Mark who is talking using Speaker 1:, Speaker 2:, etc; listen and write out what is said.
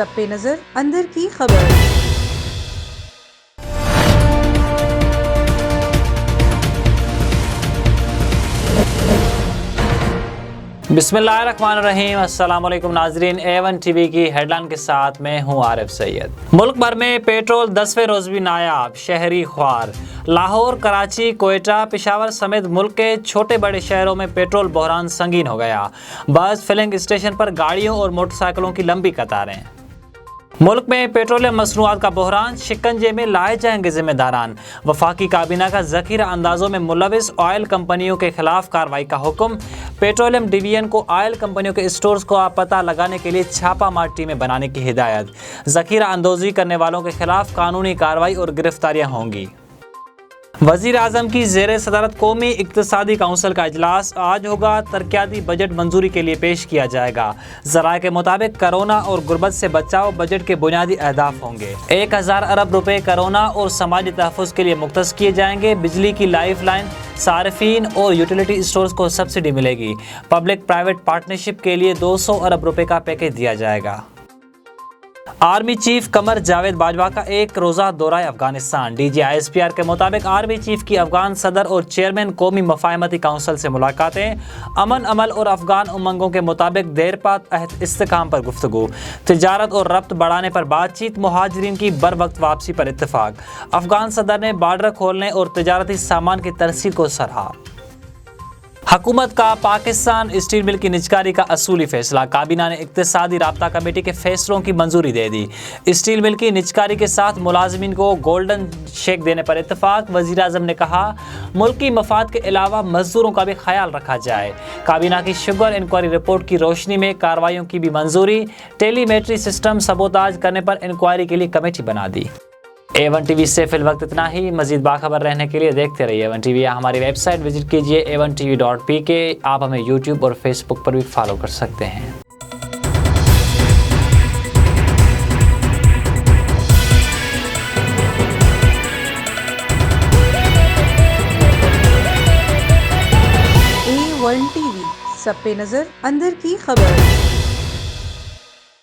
Speaker 1: सब पे नजर अंदर की खबर।
Speaker 2: बिस्मिल्लाहिर्रहमानिर्रहीम। अस्सलाम वालेकुम नाजरीन, A1 टीवी की हेडलाइन के साथ मैं हूं आरिफ सैयद। मुल्क भर में पेट्रोल 10वें रोज भी नायाब, शहरी ख्वार। लाहौर, कराची, कोयटा, पेशावर समेत मुल्क के छोटे बड़े शहरों में पेट्रोल बहरान संगीन हो गया। बस फिलिंग स्टेशन पर गाड़ियों और मोटरसाइकिलों की लंबी कतारें। मुल्क में पेट्रोलियम मसनूआत का बहरान, शिकंजे में लाए जाएंगे जिम्मेदारान। वफाकी काबीना का जखीरा अंदाजों में मुलविस ऑयल कंपनियों के खिलाफ कार्रवाई का हुक्म। पेट्रोलियम डिवीजन को ऑयल कंपनियों के स्टोर्स को पता लगाने के लिए छापामार टीमें बनाने की हिदायत। जखीरा अंदोजी करने वालों के खिलाफ कानूनी कार्रवाई और गिरफ्तारियां होंगी। वज़ीर आज़म की ज़ेरे सदारत कौमी इक़्तिसादी काउंसिल का इजलास आज होगा। तरक्याती बजट मंजूरी के लिए पेश किया जाएगा। ज़राए के मुताबिक कोरोना और गुर्बत से बचाव बजट के बुनियादी अहदाफ होंगे। 1000 अरब रुपए कोरोना और समाजी तहफ़्फ़ुज़ के लिए मुख्तस किए जाएंगे। बिजली की लाइफ लाइन, सार्फिन और यूटिलिटी स्टोर्स को सब्सिडी मिलेगी। पब्लिक प्राइवेट पार्टनरशिप के लिए 200 अरब रुपए का पैकेज दिया जाएगा। आर्मी चीफ कमर जावेद बाजवा का एक रोज़ा दौरा अफगानिस्तान। DGISPR के मुताबिक आर्मी चीफ की अफगान सदर और चेयरमैन कौमी मफाहमती काउंसिल से मुलाकातें। अमन अमल और अफगान उमंगों के मुताबिक देर पात अहद इस्तेकाम पर गुफ्तगू। तिजारत और रब्त बढ़ाने पर बातचीत। मुहाजिरीन की बर वक्त वापसी पर इत्तेफाक। अफगान सदर ने बार्डर खोलने और तिजारती सामान की तरसील को सराहा। हुकूमत का पाकिस्तान स्टील मिल की निजकारी का असूली फैसला। काबीना ने इक्तिसादी राब्ता कमेटी के फैसलों की मंजूरी दे दी। स्टील मिल की निजकारी के साथ मुलाजमीन को गोल्डन शेक देने पर इत्तेफाक। वज़ीर आज़म ने कहा, मुल्की मफाद के अलावा मजदूरों का भी ख्याल रखा जाए। काबीना की शुगर इंक्वायरी रिपोर्ट की रोशनी में कार्रवाइयों की भी मंजूरी। टेलीमेट्री सिस्टम सबोताज करने पर इंक्वायरी के लिए कमेटी बना दी। A1 टीवी से फिल वक्त इतना ही। मजीद बाखबर रहने के लिए देखते रहिए A1 टीवी या हमारी वेबसाइट विजिट कीजिए a1tv.pk। आप हमें YouTube और Facebook पर भी फॉलो कर सकते हैं।
Speaker 1: A1 टीवी, सब पे नजर अंदर की खबर।